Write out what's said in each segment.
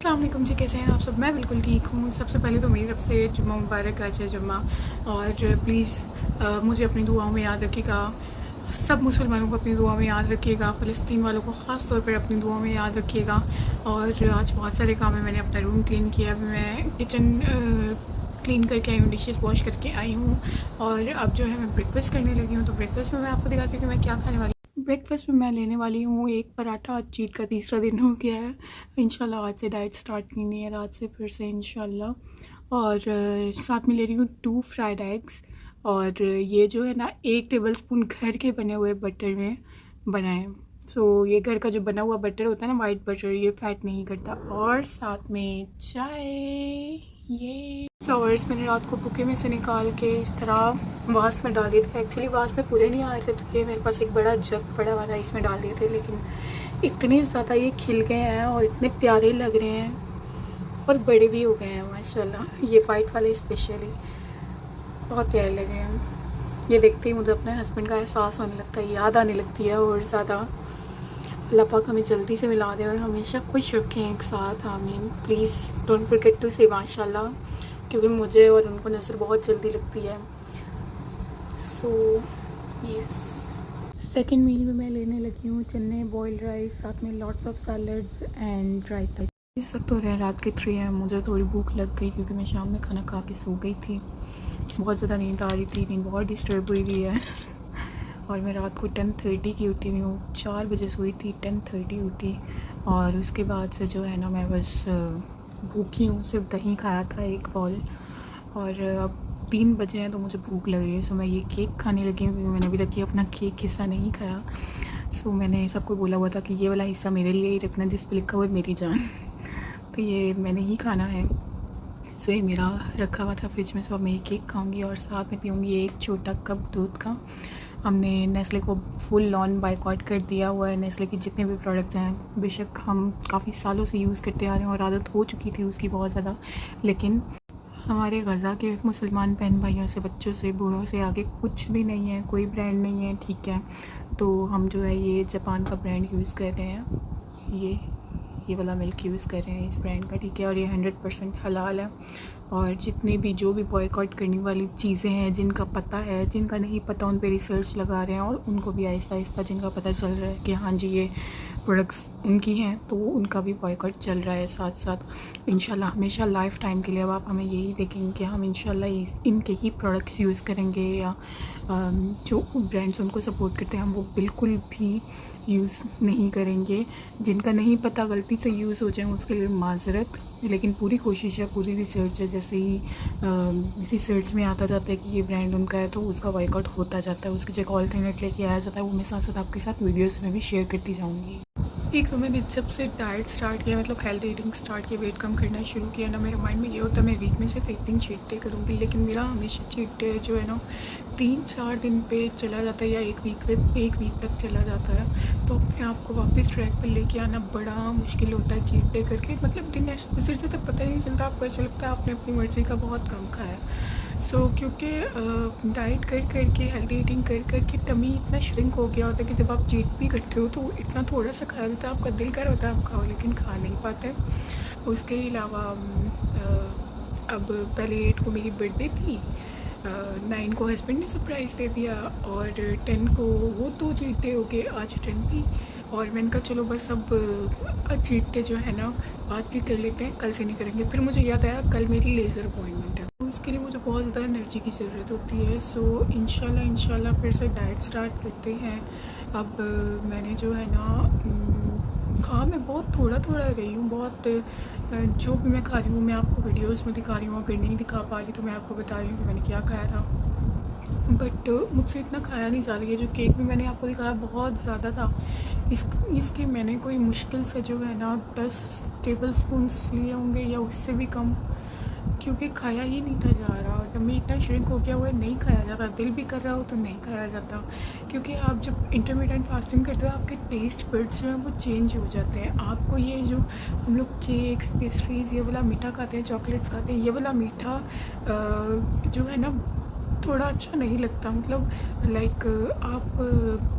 अस्सलाम वालेकुम जी, कैसे हैं आप सब। मैं बिल्कुल ठीक हूँ। सबसे पहले तो मेरी तरफ से जुम्मा मुबारक, आज है जुम्मा। और प्लीज़ मुझे अपनी दुआओं में याद रखिएगा। सब मुसलमानों को अपनी दुआ में याद रखिएगा। फ़लस्तीन वालों को ख़ास तौर पर अपनी दुआ में याद रखिएगा। और आज बहुत सारे काम है। मैंने अपना रूम क्लीन किया, मैं किचन क्लीन करके आई हूँ, डिशेस वॉश करके आई हूँ। और अब जो है मैं ब्रेकफ़ास्ट करने लगी हूँ। तो ब्रेकफ़ास्ट में मैं आपको दिखाती हूँ कि मैं क्या खाने वाली हूँ। ब्रेकफ़ास्ट में मैं लेने वाली हूँ एक पराठा। आज चीट का तीसरा दिन हो गया है। इंशाल्लाह आज से डाइट स्टार्ट करनी है, रात से फिर से इंशाल्लाह। और साथ में ले रही हूँ 2 फ्राइड एग्स। और ये जो है ना 1 टेबलस्पून घर के बने हुए बटर में बनाए। सो ये घर का जो बना हुआ बटर होता है ना, वाइट बटर, ये फैट नहीं करता। और साथ में चाय। ये फ्लावर्स मैंने रात को बुके में से निकाल के इस तरह वास में डाल दिए थे। एक्चुअली वास में पूरे नहीं आ रहे थे, तो ये मेरे पास एक बड़ा जग पड़ा हुआ था, इसमें डाल दिए थे। लेकिन इतने ज़्यादा ये खिल गए हैं और इतने प्यारे लग रहे हैं और बड़े भी हो गए हैं माशाल्लाह। ये वाइट वाले स्पेशली बहुत प्यारे लग रहे हैं। ये देखते ही मुझे अपने हस्बैंड का एहसास होने लगता है, याद आने लगती है और ज़्यादा। अल्लाह पाक हमें जल्दी से मिला दे और हमेशा खुश रखें एक साथ, आमीन। प्लीज़ डोंट फॉरगेट टू से माशाल्लाह, क्योंकि मुझे और उनको नज़र बहुत जल्दी लगती है। सो यस, सेकेंड मील में मैं लेने लगी हूँ चने, बॉइल्ड राइस, साथ में लॉट्स ऑफ सैलड्स एंड रायता। इस वक्त तो रात के 3 है। मुझे थोड़ी भूख लग गई क्योंकि मैं शाम में खाना खा के सो गई थी। बहुत ज़्यादा नींद आ रही थी, नींद बहुत डिस्टर्ब हुई हुई है। और मैं रात को 10:30 की उठी हुई हूँ। 4 बजे सोई थी, 10:30 उठी। और उसके बाद से जो है ना मैं बस भूखी हूँ। सिर्फ दही खाया था 1 बॉल। और अब 3 बजे हैं तो मुझे भूख लग रही है। सो मैं ये केक खाने लगी हूँ क्योंकि मैंने अभी तक ये अपना केक हिस्सा नहीं खाया। सो मैंने सबको बोला हुआ था कि ये वाला हिस्सा मेरे लिए ही रखना जिस पर लिखा हुआ है मेरी जान। तो ये मैंने ही खाना है। सो ये मेरा रखा हुआ था फ्रिज में। सो अब मैं ये केक खाऊंगी और साथ में पीऊँगी एक छोटा कप दूध का। हमने नेस्ले को फुल लॉन बायकॉट कर दिया हुआ है। नेस्ले के जितने भी प्रोडक्ट्स हैं, बेशक हम काफ़ी सालों से यूज़ करते आ रहे हैं और आदत हो चुकी थी उसकी बहुत ज़्यादा, लेकिन हमारे गज़ा के मुसलमान बहन भाइयों से, बच्चों से, बूढ़ों से आगे कुछ भी नहीं है, कोई ब्रांड नहीं है, ठीक है। तो हम जो है ये जापान का ब्रांड यूज़ कर रहे हैं। ये वाला मिल्क यूज़ कर रहे हैं इस ब्रांड का, ठीक है। और ये 100% हलाल है। और जितने भी जो भी बॉयकॉट करने वाली चीज़ें हैं, जिनका पता है, जिनका नहीं पता, उन पे रिसर्च लगा रहे हैं। और उनको भी आहिस्ता आहिस्ता जिनका पता चल रहा है कि हाँ जी ये प्रोडक्ट्स उनकी हैं, तो उनका भी बॉयकॉट चल रहा है साथ साथ। इंशाल्लाह हमेशा लाइफ टाइम के लिए अब आप हमें यही देखेंगे कि हम इंशाल्लाह इनके ही प्रोडक्ट्स यूज़ करेंगे, या जो ब्रांड्स उनको सपोर्ट करते हैं हम वो बिल्कुल भी यूज़ नहीं करेंगे। जिनका नहीं पता गलती से यूज़ हो जाए उसके लिए माज़रत, लेकिन पूरी कोशिश है, पूरी रिसर्च है। जैसे ही रिसर्च में आता जाता है कि ये ब्रांड उनका है तो उसका बॉयकॉट होता जाता है, उसकी जगह ऑल्टरनेट लेके आया जाता है। वो मैं साथ साथ आपके साथ वीडियोस में भी शेयर करती जाऊँगी। एक तो मैंने जब से डाइट स्टार्ट किया, मतलब हेल्थ ईटिंग स्टार्ट किया, वेट कम करना शुरू किया ना, मेरे माइंड में ये होता है मैं वीक में सिर्फ 1 दिन चीट डे करूँगी। लेकिन मेरा हमेशा चीट डे जो है ना 3-4 दिन पे चला जाता है, या 1 वीक तक चला जाता है। तो अपने आप को वापस ट्रैक पर लेके आना बड़ा मुश्किल होता है चीट डे करके। मतलब दिन ऐसे गुजर जाता है, पता ही नहीं चलता। आपको ऐसा लगता है आपने अपनी मर्ज़ी का बहुत कम खाया। क्योंकि डाइट कर कर के, हेल्दी ईटिंग कर कर के टमी इतना श्रिंक हो गया होता है कि जब आप चीट भी करते हो तो इतना थोड़ा सा खाया जाता है, आपका दिल कर होता है आप खाओ, लेकिन खा नहीं पाते। उसके अलावा अब पहले 8 को मेरी बर्थडे थी, 9 को हस्बैंड ने सरप्राइज़ दे दिया, और 10 को वो 2 चीट डे हो गए, आज 10 भी। और मैंने कहा चलो बस अब चीट डे जो है ना आज ही कर लेते हैं, कल से नहीं करेंगे। फिर मुझे याद आया कल मेरी लेज़र अपॉइंटमेंट है, उसके लिए मुझे बहुत ज़्यादा एनर्जी की ज़रूरत होती है। सो इंशाल्लाह फिर से डाइट स्टार्ट करते हैं। अब मैंने जो है ना हाँ मैं बहुत थोड़ा रही हूँ, बहुत जो भी मैं खा रही हूँ मैं आपको वीडियोस में दिखा रही हूँ। अगर नहीं दिखा पा रही तो मैं आपको बता रही हूँ कि मैंने क्या खाया था। बट मुझसे इतना खाया नहीं जा रही है। जो केक भी मैंने आपको दिखाया बहुत ज़्यादा था। इसके मैंने कोई मुश्किल से जो है ना 10 टेबलस्पून्स लिए होंगे या उससे भी कम, क्योंकि खाया ही नहीं था जा रहा। टमी इतना श्रिंक हो गया हुआ है, नहीं खाया जाता। दिल भी कर रहा हो तो नहीं खाया जाता, क्योंकि आप जब इंटरमीडिएट फास्टिंग करते हो आपके टेस्ट बड्स जो हैं वो चेंज हो जाते हैं। आपको ये जो हम लोग केक्स, पेस्ट्रीज़, ये वाला मीठा खाते हैं, चॉकलेट्स खाते हैं, ये वाला मीठा जो है ना थोड़ा अच्छा नहीं लगता। मतलब लाइक आप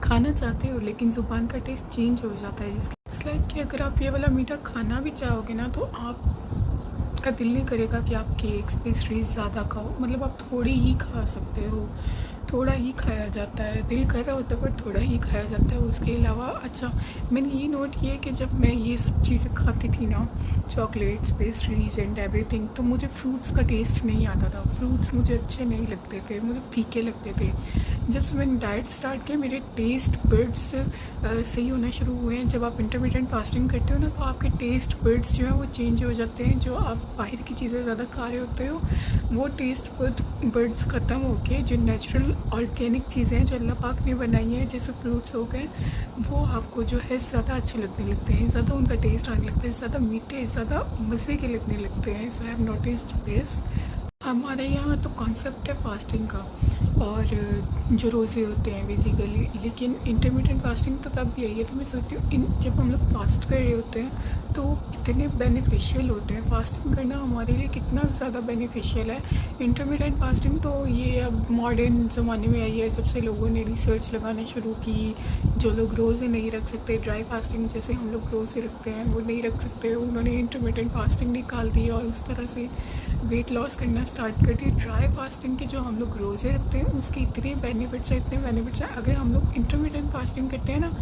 खाना चाहते हो लेकिन ज़ुबान का टेस्ट चेंज हो जाता है। इट्स लाइक कि अगर आप ये वाला मीठा खाना भी चाहोगे ना, तो आपका दिल नहीं करेगा कि आप केक्स पेस्ट्रीज ज़्यादा खाओ, मतलब आप थोड़ी ही खा सकते हो, थोड़ा ही खाया जाता है, दिल कर रहा होता है पर थोड़ा ही खाया जाता है। उसके अलावा अच्छा, मैंने ये नोट किया कि जब मैं ये सब चीज़ें खाती थी ना, चॉकलेट्स पेस्ट्रीज एंड एवरीथिंग, तो मुझे फ्रूट्स का टेस्ट नहीं आता था, फ्रूट्स मुझे अच्छे नहीं लगते थे, मुझे फीके लगते थे। जब से मैंने डाइट स्टार्ट किया, मेरे टेस्ट बड्स सही होना शुरू हुए हैं। जब आप इंटरमीडिएट फास्टिंग करते हो ना, तो आपके टेस्ट बड्स जो है वो चेंज हो जाते हैं। जो आप बाहर की चीज़ें ज़्यादा खा रहे होते हो, वो टेस्ट बड्स ख़त्म होके जो नेचुरल ऑर्गेनिक चीज़ें हैं जो अल्लाह पाक ने बनाई हैं, जैसे फ्रूट्स हो गए, वो आपको जो है ज़्यादा अच्छे लगने लगते हैं, ज़्यादा उनका टेस्ट आने लगता है, ज़्यादा मीठे, ज़्यादा मज़े के लगने लगते हैं। सो आई हैव नोटिस्ड दिस। हमारे यहाँ तो कॉन्सेप्ट है फास्टिंग का, और जो रोज़े होते हैं बेसिकली, लेकिन इंटरमीडिएट फास्टिंग तो तब भी है। ये तो मैं सोचती हूँ जब हम लोग फास्ट कर रहे होते हैं तो वो कितने बेनिफिशियल होते हैं, फास्टिंग करना हमारे लिए कितना ज़्यादा बेनिफिशियल है। इंटरमीडिएट फास्टिंग तो ये अब मॉडर्न ज़माने में आई है, जब से लोगों ने रिसर्च लगाना शुरू की। जो लोग रोज़े नहीं रख सकते, ड्राई फास्टिंग जैसे हम लोग रोज़े रखते हैं वो नहीं रख सकते, उन्होंने इंटरमीडिएट फास्टिंग निकाल दी और उस तरह से वेट लॉस करना स्टार्ट कर दी। ड्राई फास्टिंग के जो हम लोग रोज़े रखते हैं उसके इतने बेनिफिट्स हैं, इतने बेनिफिट्स हैं। अगर हम लोग इंटरमीडिएट फास्टिंग करते हैं ना,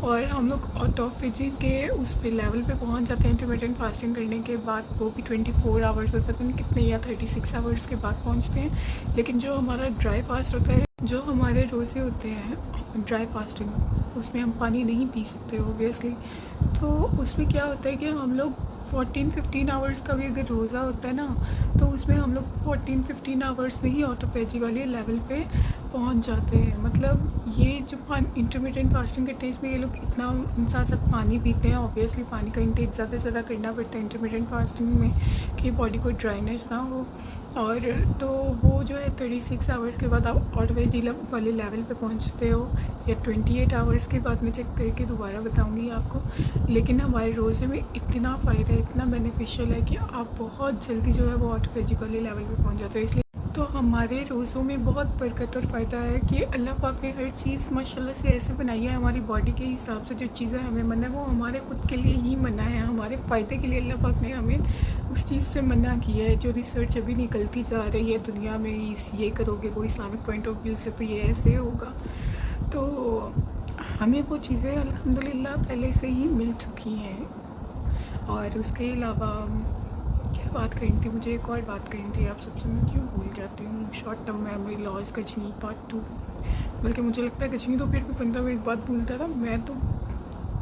और हम लोग ऑटोफेजी के उस पे लेवल पे पहुंच जाते हैं इंटरमीडिएट फास्टिंग करने के बाद, वो भी 24 आवर्स और पता नहीं कितने या 36 आवर्स के बाद पहुंचते हैं। लेकिन जो हमारा ड्राई फास्ट होता है, जो हमारे रोज़े होते हैं ड्राई फास्टिंग, उसमें हम पानी नहीं पी सकते ओबियसली। तो उसमें क्या होता है कि हम लोग 14-15 आवर्स का भी अगर रोज़ा होता है ना, तो उसमें हम लोग 14-15 आवर्स में ही ऑटोफेजी वाले लेवल पे पहुंच जाते हैं। मतलब ये जो इंटरमीडिएट फास्टिंग करते हैं, इसमें ये लोग इतना साथ साथ पानी पीते हैं। ऑब्वियसली पानी का इंटेक ज़्यादा से ज़्यादा करना पड़ता है इंटरमीडिएट फास्टिंग में, कि बॉडी को ड्राइनेस ना हो। और तो वो जो है 36 आवर्स के बाद आप ऑटोफेजी वाले लेवल पे पहुंचते हो, या 28 आवर्स के बाद मैं चेक करके दोबारा बताऊंगी आपको। लेकिन हमारे रोज़े में इतना फ़ायदा है, इतना बेनिफिशियल है कि आप बहुत जल्दी जो है वो ऑटोफेजी वाले लेवल पे पहुंच जाते हो। इसलिए तो हमारे रोज़ों में बहुत बरकत और फ़ायदा है कि अल्लाह पाक ने हर चीज़ माशाल्लाह से ऐसे बनाई है हमारी बॉडी के हिसाब से। जो चीज़ें हमें मना है वो हमारे खुद के लिए ही मना है, हमारे फ़ायदे के लिए अल्लाह पाक ने हमें उस चीज़ से मना किया है। जो रिसर्च अभी निकलती जा रही है दुनिया में, ये करोगे वो इस्लामिक पॉइंट ऑफ व्यू से तो ये ऐसे होगा, तो हमें वो चीज़ें अल्हम्दुलिल्लाह पहले से ही मिल चुकी हैं। और उसके अलावा क्या बात करनी थी, मुझे एक और बात करनी थी आप सबसे, मैं क्यों भूल जाती हूँ। शॉर्ट टर्म मेमोरी लॉस कचनी पार्ट 2, बल्कि मुझे लगता है कचनी तो फिर भी 15 मिनट बाद भूलता था, मैं तो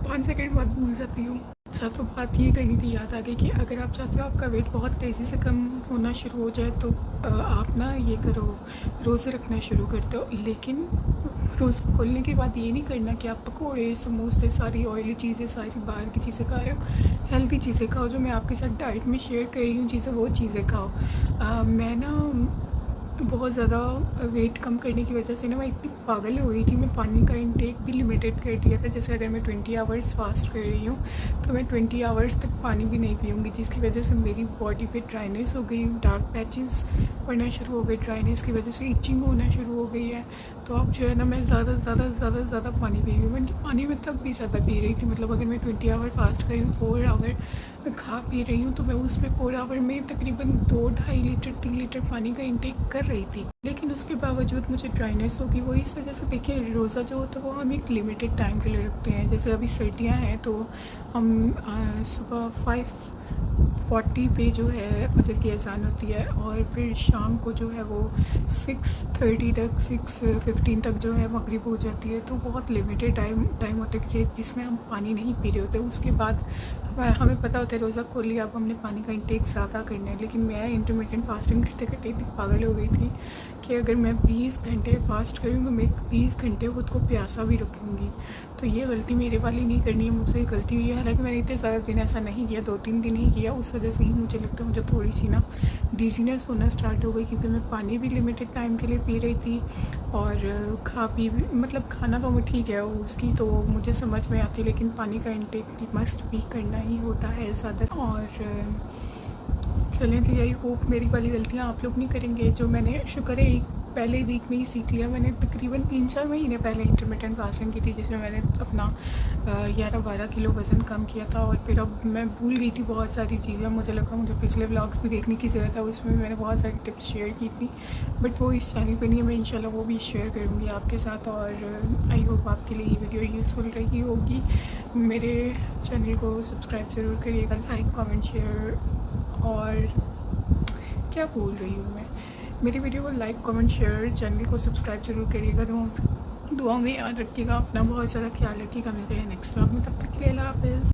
5 सेकंड बाद भूल जाती हूँ। अच्छा, तो बात ये करनी थी, याद आ गई कि अगर आप चाहते हो आपका वेट बहुत तेज़ी से कम होना शुरू हो जाए, तो आप ना ये करो, रोज़े रखना शुरू कर दो। लेकिन रोज़ा खोलने के बाद ये नहीं करना कि आप पकौड़े समोसे सारी ऑयली चीज़ें, सारी बाहर की चीज़ें खा रहे हो। हेल्दी चीज़ें खाओ, जो मैं आपके साथ डाइट में शेयर कर रही हूँ चीज़ें, वो चीज़ें खाओ। मैं ना बहुत ज़्यादा वेट कम करने की वजह से ना मैं इतनी पागल हो गई थी, मैं पानी का इंटेक भी लिमिटेड कर दिया था। जैसे अगर मैं 20 आवर्स फास्ट कर रही हूँ तो मैं 20 आवर्स तक पानी भी नहीं पीऊँगी, जिसकी वजह से मेरी बॉडी पे ड्राइनेस हो गई, डार्क पैचेस पड़ना शुरू हो गए, ड्राइनेस की वजह से इचिंग होना शुरू हो गई है। तो अब जो है ना मैं ज़्यादा पानी पी रही हूँ। मैं पानी में तब भी ज़्यादा पी रही थी, मतलब अगर मैं 20 आवर फास्ट कर रही हूँ, 4 आवर खा पी रही हूँ, तो मैं उसमें 4 आवर में तकरीबन 2-2.5 लीटर 3 लीटर पानी का इंटेक कर रही थी। लेकिन उसके बावजूद मुझे ड्राइनेस होगी। वो इस वजह से, देखिए रोज़ा जो होता है वो हम एक लिमिटेड टाइम के लिए रखते हैं। जैसे अभी सर्दियाँ हैं तो हम सुबह 5:40 पे जो है फजर की अजान होती है, और फिर शाम को जो है वो 6:30 तक 6:15 तक जो है मगरिब हो जाती है। तो बहुत लिमिटेड टाइम होता है जिसमें हम पानी नहीं पी रहे होते। उसके बाद हमें पता होता है रोज़ा खोल लिया, अब हमने पानी का इंटेक ज़्यादा करना है। लेकिन मैं इंटरमीडिएट फास्टिंग करते करते इतनी पागल हो गई थी कि अगर मैं 20 घंटे फास्ट करूँ तो मैं 20 घंटे खुद को प्यासा भी रखूँगी। तो ये गलती मेरे वाली नहीं करनी है, मुझसे गलती हुई है। हालांकि मैंने इतने ज़्यादा दिन ऐसा नहीं किया, 2-3 दिन ही किया। उस वजह से ही मुझे लगता है मुझे थोड़ी सी ना डिजीनेस होना स्टार्ट हो गई, क्योंकि मैं पानी भी लिमिटेड टाइम के लिए पी रही थी, और खा पी भी, मतलब खाना तो ठीक है उसकी तो मुझे समझ में आती है, लेकिन पानी का इंटेक मस्ट भी करना ही होता है ज़्यादा। और चलें, तो यही होप मेरी वाली गलतियाँ आप लोग नहीं करेंगे। जो मैंने शुक्र है पहले वीक में ही सीख लिया। मैंने तकरीबन 3-4 महीने पहले इंटरमिटेंट फास्टिंग की थी, जिसमें मैंने अपना 11-12 किलो वज़न कम किया था। और फिर अब मैं भूल गई थी बहुत सारी चीज़ें। मुझे लगा मुझे पिछले व्लॉग्स भी देखने की ज़रूरत है, उसमें मैंने बहुत सारी टिप्स शेयर की थी, बट वो इस चैनल पे नहीं है। मैं इंशाल्लाह वो भी शेयर करूँगी आपके साथ, और आई होप आपके लिए ये वीडियो यूज़फुल रही होगी। मेरे चैनल को सब्सक्राइब ज़रूर करिएगा, लाइक कमेंट शेयर, और क्या बोल रही हूँ मैं, मेरी वीडियो को लाइक कमेंट शेयर, चैनल को सब्सक्राइब जरूर करिएगा। दुआ में याद रखिएगा, अपना बहुत ज़्यादा ख्याल रखिएगा। मिलते हैं नेक्स्ट व्लॉग में, तब तक के लिए अल्लाह हाफ़िज़।